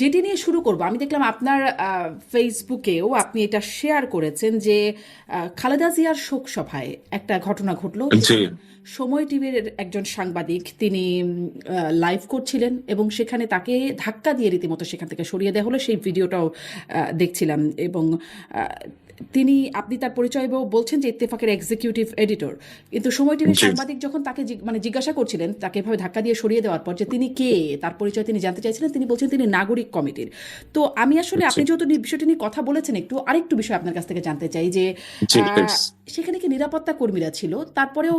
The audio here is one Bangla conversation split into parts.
যেটি নিয়ে শুরু করব, আমি দেখলাম আপনার ফেসবুকেও আপনি এটা শেয়ার করেছেন যে খালেদা জিয়ার শোক সভায় একটা ঘটনা ঘটলো, জি। যেখানে সময় টিভির একজন সাংবাদিক তিনি লাইভ করছিলেন এবং সেখানে তাকে ধাক্কা দিয়ে রীতিমতো সেখান থেকে সরিয়ে দেওয়া হলো। সেই ভিডিওটাও দেখছিলাম। এবং আহ, আপনি তার পরিচয় বলছেন যে ইত্তেফাকের এক্সিকিউটিভ এডিটর, কিন্তু সময় টিভির জি। সাংবাদিক যখন তাকে মানে জিজ্ঞাসা করছিলেন তাকে এভাবে ধাক্কা দিয়ে সরিয়ে দেওয়ার পর যে তিনি কে, তার পরিচয় তিনি জানতে চাইছিলেন, তিনি বলছেন তিনি নাগরিক কমিটির। তো আমি আসলে, জি। আপনি যেহেতু বিষয়টি নিয়ে কথা বলেছেন, একটু আরেকটু বিষয় আপনার কাছ থেকে জানতে চাই যে জি, প্লিজ। আহ, সেখানে কি নিরাপত্তা কর্মীরা ছিল? তারপরেও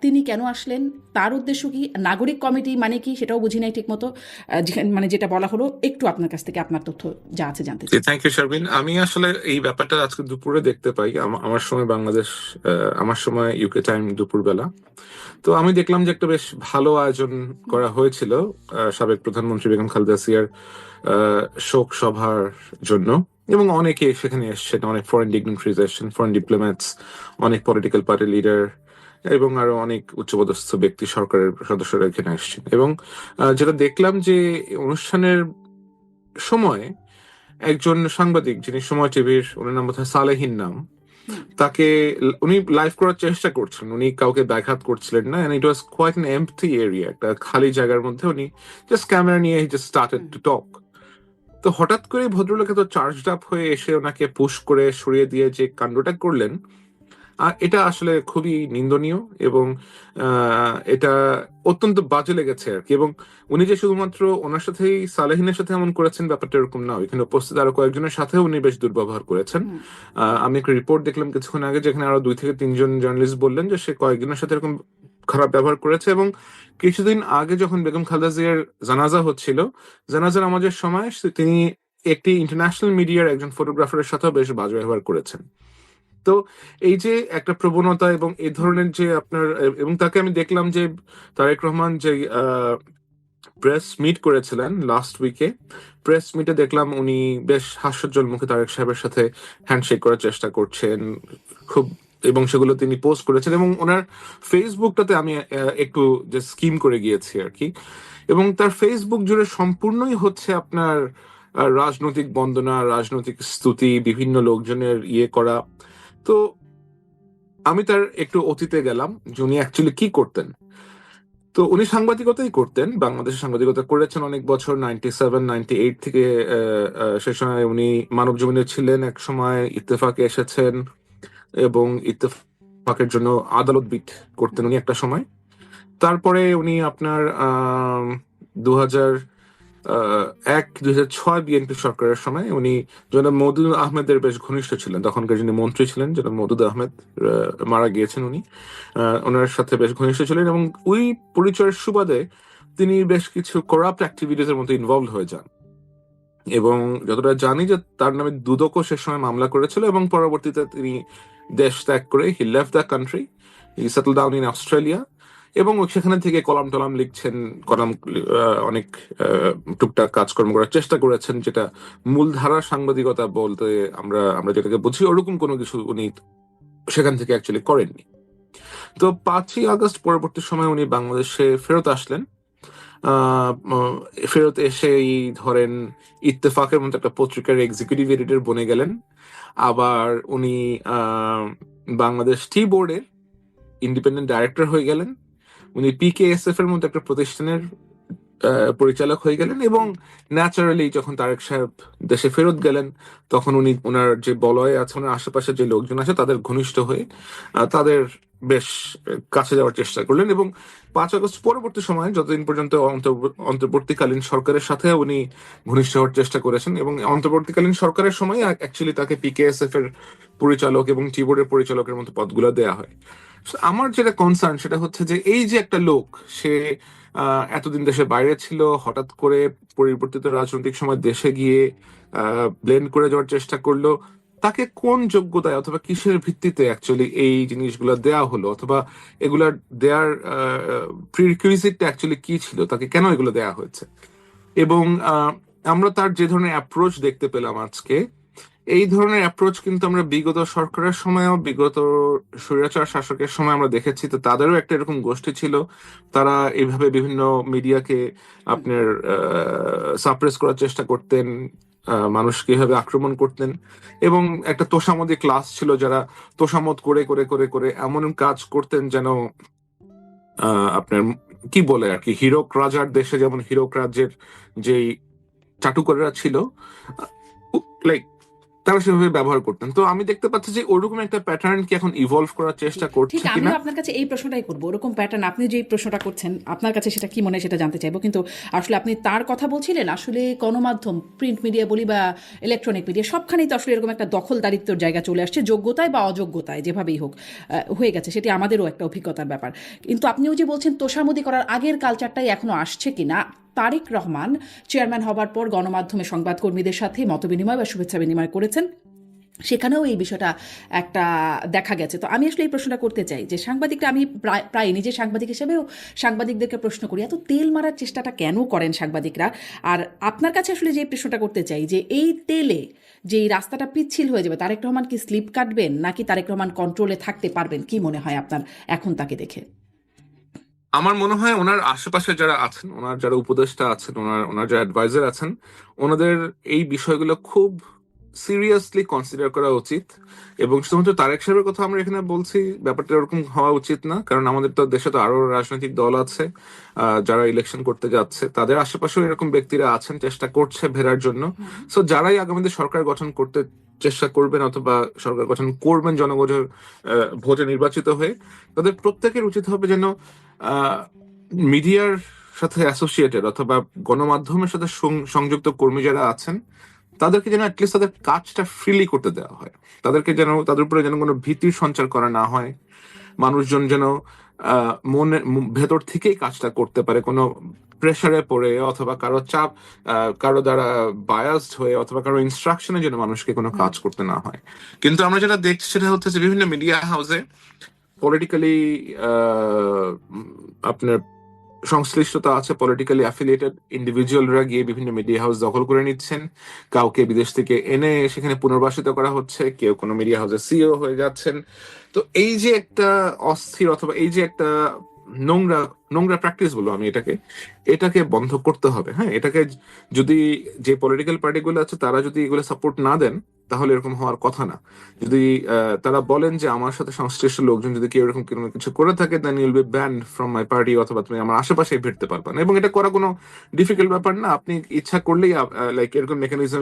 তিনি কেন আসলেন? তার উদ্দেশ্য কি? নাগরিক কমিটি মানে কি সেটাও বুঝি নাই ঠিক মতো। মানে যেটা বলা হলো, একটু আপনার কাছ থেকে আপনার তথ্য যা আছে জানতে জি, চাই। Thank you Sharmin. আমি আসলে এই ব্যাপারটা আজকে দুপুরে দেখতে পাই। আমার সময় বাংলাদেশ, আমার সময় ইউকে টাইম দুপুর বেলা। তো আমি দেখলাম যে একটা বেশ ভালো আয়োজন করা হয়েছিল সাবেক প্রধানমন্ত্রী বেগম খালেদা জিয়ার শোক সভার জন্য। এবং অনেকে সেখানে এসেছেন, অনেক ফরেন ডিগনিটারিজ এসেছেন, ফরেন ডিপ্লোম্যাটস, অনেক পলিটিক্যাল পার্টি লিডার এবং আরো অনেক উচ্চপদস্থ ব্যক্তি, সরকারের সদস্যরা এখানে এসেছেন। এবং যেটা দেখলাম যে অনুষ্ঠানের সময় একজন সাংবাদিক, যিনি সময় টিভির, ওনার নাম বোধহয় সালেহীন নাম, হুম। তাকে উনি লাইভ করার চেষ্টা করছেন, উনি কাউকে ব্যাঘাত করছিলেন না। And it was quite an empty area, একটা খালি জায়গার মধ্যে উনি জাস্ট ক্যামেরা নিয়ে just started hmm. To talk. তো হঠাৎ করে ভদ্রলোক তো চার্জড আপ হয়ে এসে ওনাকে পুশ করে সরিয়ে দিয়ে যে কাণ্ডটা করলেন, এটা আসলে খুবই নিন্দনীয়। এবং এটা অত্যন্ত বাজে লেগেছে আর কি। এবং উনি যে শুধুমাত্র ওনার সাথেই, সালেহিনের সাথে এমন করেছেন ব্যাপারটা এরকম না, এখানে উপস্থিত আরো কয়েকজনের সাথেও উনি বেশ দুর্ব্যবহার করেছেন। হুম। আমি একটা রিপোর্ট দেখলাম কিছুক্ষণ আগে, যেখানে আরো 2 থেকে 3 জন জার্নালিস্ট বললেন যে সে কয়েকজনের সাথে এরকম খারাপ ব্যবহার করেছে। এবং কিছুদিন আগে যখন বেগম খালেদা জিয়ার জানাজা হচ্ছিল, জানাজা নামাজের সময় তিনি একটি ইন্টারন্যাশনাল মিডিয়ার একজন ফটোগ্রাফারের সাথেও বেশ বাজে ব্যবহার করেছেন। তো এই যে একটা প্রবণতা এবং এই হুম। ধরনের যে আপনার, এবং তাকে আমি দেখলাম যে তারেক রহমান যে প্রেস মিট করেছিলেন লাস্ট উইকে, প্রেস মিটে দেখলাম উনি বেশ হাস্যোজ্জ্বল মুখে তারেক সাহেবের সাথে হ্যান্ডশেক করার চেষ্টা করছেন খুব। এবং সেগুলো তিনি পোস্ট করেছেন, এবং ওনার ফেসবুকটাতে আমি একটু যে স্কিম করে গিয়েছি আর কি। এবং তার ফেসবুক জুড়ে সম্পূর্ণই হচ্ছে আপনার রাজনৈতিক বন্দনা, রাজনৈতিক স্তুতি, বিভিন্ন লোকজনের ইয়ে করা। তো আমি তার একটু অতীতে গেলাম যে উনি অ্যাকচুয়ালি কি করতেন। তো উনি সাংবাদিকতাই করতেন, বাংলাদেশে সাংবাদিকতা করেছেন অনেক বছর, 97-98 থেকে। সে সময় উনি মানব জমিনে ছিলেন, এক সময় ইত্তেফাকে এসেছেন এবং ইত্তেফাকের জন্য আদালত বিট করতেন উনি একটা সময়। তারপরে উনি আপনার 2000 আহ, 2006 বিএনপি সরকারের সময় উনি জনাব মওদুদ আহমেদের বেশ ঘনিষ্ঠ ছিলেন, তখনকার যিনি মন্ত্রী ছিলেন জনাব মওদুদ আহমেদ, মারা গিয়েছেন উনি। ওনার সাথে বেশ ঘনিষ্ঠ ছিলেন, এবং ওই পরিচয়ের সুবাদে তিনি বেশ কিছু করাপ্ট অ্যাক্টিভিটিস এর মধ্যে ইনভলভ হয়ে যান। এবং যতটা জানি যে তার নামে দুদকও সে সময় মামলা করেছিল, এবং পরবর্তীতে তিনি দেশ ত্যাগ করে he left the country, he settle down in Australia. এবং সেখানে থেকে কলাম টলাম লিখছেন, কলাম অনেক টুকটাক কাজকর্ম করার চেষ্টা করেছেন, যেটা মূলধারার সাংবাদিকতা বলতে আমরা আমরা যেটাকে বুঝি ওরকম কোনো কিছু উনি সেখান থেকে অ্যাকচুয়ালি করেননি। তো 5ই আগস্ট পরবর্তী সময় উনি বাংলাদেশে ফেরত আসলেন। আহ, উম, ফেরত এসেই ধরেন ইত্তেফাকের মতো একটা পত্রিকার এক্সিকিউটিভ এডিটর বনে গেলেন। আবার উনি আহ, বাংলাদেশ টি বোর্ডের ইন্ডিপেন্ডেন্ট ডাইরেক্টর হয়ে গেলেন। উনি পিকেএসএফ এর মতো একটা প্রতিষ্ঠানের পরিচালক হয়ে গেলেন। এবং ন্যাচারালি যখন তারেক সাহেব দেশে ফেরত গেলেন, তখন উনি ওনার যে বলয় আছে, ওনার আশেপাশে যে লোকজন আছে তাদের ঘনিষ্ঠ হয়ে তাদের বেশ কাছে যাওয়ার চেষ্টা করলেন। এবং 5 আগস্ট পরবর্তী সময় যতদিন পর্যন্ত অন্তর্বর্তীকালীন সরকারের সাথে উনি ঘনিষ্ঠ হওয়ার চেষ্টা করেছেন, এবং অন্তর্বর্তীকালীন সরকারের সময় অ্যাকচুয়ালি তাকে পিকেএসএফ এর পরিচালক এবং টি বোর্ডের পরিচালকের মতো পদগুলো দেয়া হয়। So, আমার যেটা কনসার্ন সেটা হচ্ছে যে এই যে একটা লোক, সে এতদিন দেশের বাইরে ছিল, হঠাৎ করে পরিবর্তিত রাজনৈতিক সময় দেশে গিয়ে ব্লেন্ড করে যাওয়ার চেষ্টা করলো, তাকে কোন যোগ্যতায় অথবা কিসের ভিত্তিতে অ্যাকচুয়ালি এই জিনিসগুলো দেয়া হলো, অথবা এগুলা দেয়ার প্রিরিকুইজিটটা অ্যাকচুয়ালি কি ছিল, তাকে কেন এগুলো দেয়া হয়েছে। এবং আমরা তার যে ধরনের অ্যাপ্রোচ দেখতে পেলাম আজকে, এই ধরনের অ্যাপ্রোচ কিন্তু আমরা বিগত সরকারের সময়ও, বিগত স্বৈরাচার শাসকের সময় আমরা দেখেছি। তো তাদেরও একটা এরকম গোষ্ঠী ছিল, তারা এইভাবে বিভিন্ন মিডিয়াকে হুম, আপনার সাপ্রেস করার চেষ্টা করতেন, মানুষকে এভাবে আক্রমণ করতেন। এবং একটা তোষামোদী ক্লাস ছিল যারা তোষামোদ করে করে করে করে এমন কাজ করতেন যেন আপনার কি বলে আর কি, হীরক রাজার দেশে যেমন হীরক রাজ্যের যেই চাটুকাররা ছিল, লাইক তারা সেভাবে ব্যবহার করতেন। তো আমি দেখতে পাচ্ছি যে ওরকম একটা প্যাটার্ন কি এখন ইভলভ করার জি, চেষ্টা ঠিক করছে কিনা। আমিও আপনার কাছে এই প্রশ্নটাই করবো, ওরকম প্যাটার্ন আপনি যে প্রশ্নটা করছেন আপনার কাছে সেটা কি মনে হয় সেটা জানতে চাইবো। কিন্তু আসলে আপনি তার কথা বলছিলেন, আসলে গণমাধ্যম, প্রিন্ট মিডিয়া বলি বা ইলেকট্রনিক মিডিয়া, সবখানেই তো আসলে এরকম একটা দখলদারিত্বর জায়গা চলে আসছে, যোগ্যতায় বা অযোগ্যতায় যেভাবেই হোক হয়ে গেছে। সেটি আমাদেরও একটা অভিজ্ঞতার ব্যাপার। কিন্তু আপনিও যে বলছেন তোষামোদি করার আগের কালচারটাই এখনো আসছে কিনা, তারেক রহমান চেয়ারম্যান হবার পর গণমাধ্যমে সংবাদকর্মীদের সাথে মতবিনিময় বা শুভেচ্ছা বিনিময় করেছেন, সেখানেও এই বিষয়টা একটা দেখা গেছে। তো আমি আসলে এই প্রশ্নটা করতে চাই যে সাংবাদিকরা, আমি প্রায় নিজে সাংবাদিক হিসেবেও সাংবাদিকদেরকে প্রশ্ন করি, এত তেল মারার চেষ্টাটা কেন করেন সাংবাদিকরা? আর আপনার কাছে আসলে যে প্রশ্নটা করতে চাই যে এই তেলে যে এই রাস্তাটা পিচ্ছিল হয়ে যাবে, তারেক রহমান কি স্লিপ কাটবেন নাকি তারেক রহমান কন্ট্রোলে থাকতে পারবেন, কি মনে হয় আপনার এখন তাকে দেখে? আমার মনে হয় ওনার আশেপাশে যারা আছেন, ওনার যারা উপদেষ্টা আছেন, ওনার ওনার যারা অ্যাডভাইজার আছেন, ওনাদের এই বিষয়গুলো খুব সিরিয়াসলি কনসিডার করা উচিত। এবং শুধুমাত্র তারেক সাহেবের কথা আমরা এখানে বলছি, ব্যাপারটা এরকম হওয়া উচিত না, কারণ আমাদের তো দেশে তো আরো রাজনৈতিক দল আছে যারা ইলেকশন করতে যাচ্ছে, তাদের আশেপাশেও এরকম ব্যক্তিরা আছেন, চেষ্টা করছে ভেড়ার জন্য। হুম, সো যারাই আগামীতে সরকার গঠন করতে চেষ্টা করবেন অথবা সরকার গঠন করবেন জনগণের ভোটে নির্বাচিত হয়ে, তাদের প্রত্যেকের উচিত হবে যেন মিডিয়ার সাথে অ্যাসোসিয়েটেড অথবা গণমাধ্যমের সাথে সংযুক্ত কর্মী যারা আছেন, তাদেরকে যেন অ্যাটলিস্ট তাদের কাজটা ফ্রিলি করতে দেওয়া হয়। তাদেরকে যেন, তাদের উপরে যেন কোনো ভীতির সঞ্চার করা না হয়। মানুষজন যেন ভেতর থেকেই কাজটা করতে পারে, কোনো প্রেসারে পড়ে অথবা কারো চাপ, কারো দ্বারা বায়াসড হয়ে অথবা কারো ইনস্ট্রাকশনে যেন মানুষকে কোনো হুম, কাজ করতে না হয়। কিন্তু আমরা যেটা দেখছি সেটা হচ্ছে যে বিভিন্ন মিডিয়া হাউসে পলিটিক্যালি আপনার সংশ্লিষ্টতা আছে, পলিটিক্যালি অ্যাফিলিয়েটেড ইন্ডিভিজুয়ালরা গিয়ে বিভিন্ন মিডিয়া হাউস দখল করে নিচ্ছেন, কাউকে বিদেশ থেকে এনে সেখানে পুনর্বাসিত করা হচ্ছে, কেউ কোনো মিডিয়া হাউসের সিইও হয়ে যাচ্ছেন। তো এই যে একটা অস্থির অথবা এই যে একটা নোংরা নোংরা প্র্যাকটিস বলবো আমি এটাকে, এটাকে বন্ধ করতে হবে। হ্যাঁ, এটাকে যদি যে পলিটিক্যাল পার্টিগুলো আছে তারা যদি এগুলো সাপোর্ট না দেন, তাহলে এরকম হওয়ার কথা না। যদি তারা বলেন যে আমার সাথে সংশ্লিষ্ট লোকজন যদি কেউ এরকম কোনো কিছু করে থাকে, then you'll be banned from my party, অথবা তুমি আমার আশেপাশে ভিড়তে পারবে না। এবং এটা করা কোনো ডিফিকাল্ট ব্যাপার না, আপনি ইচ্ছা করলেই লাইক এরকম মেকানিজম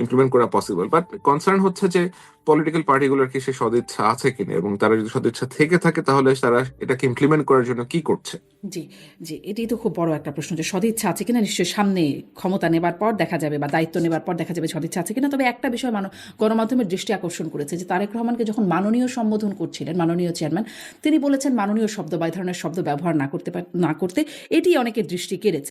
ইমপ্লিমেন্ট করা পসিবল। বাট কনসার্ন হচ্ছে যে পলিটিক্যাল পার্টিগুলোর কি সে সদিচ্ছা আছে কিনা, এবং তারা যদি সদিচ্ছা থেকে থাকে তাহলে তারা এটাকে ইমপ্লিমেন্ট করার জন্য কি করছে। জি, জি, এটাই তো খুব বড় একটা প্রশ্ন যে সদিচ্ছা আছে কিনা। নিশ্চয়ই সামনে ক্ষমতা নেবার পর দেখা যাবে বা দায়িত্ব নেবার পর দেখা যাবে সদিচ্ছা আছে কিনা। তবে একটা বিষয় গণমাধ্যমের দৃষ্টি আকর্ষণ করেছে যে তারেক রহমানকে যখন মাননীয় সম্বোধন করছিলেন মাননীয় চেয়ারম্যান, তিনি বলেছেন মাননীয় শব্দ বা এই ধরনের শব্দ ব্যবহার না করতে, এটি অনেকের দৃষ্টি কেড়েছে।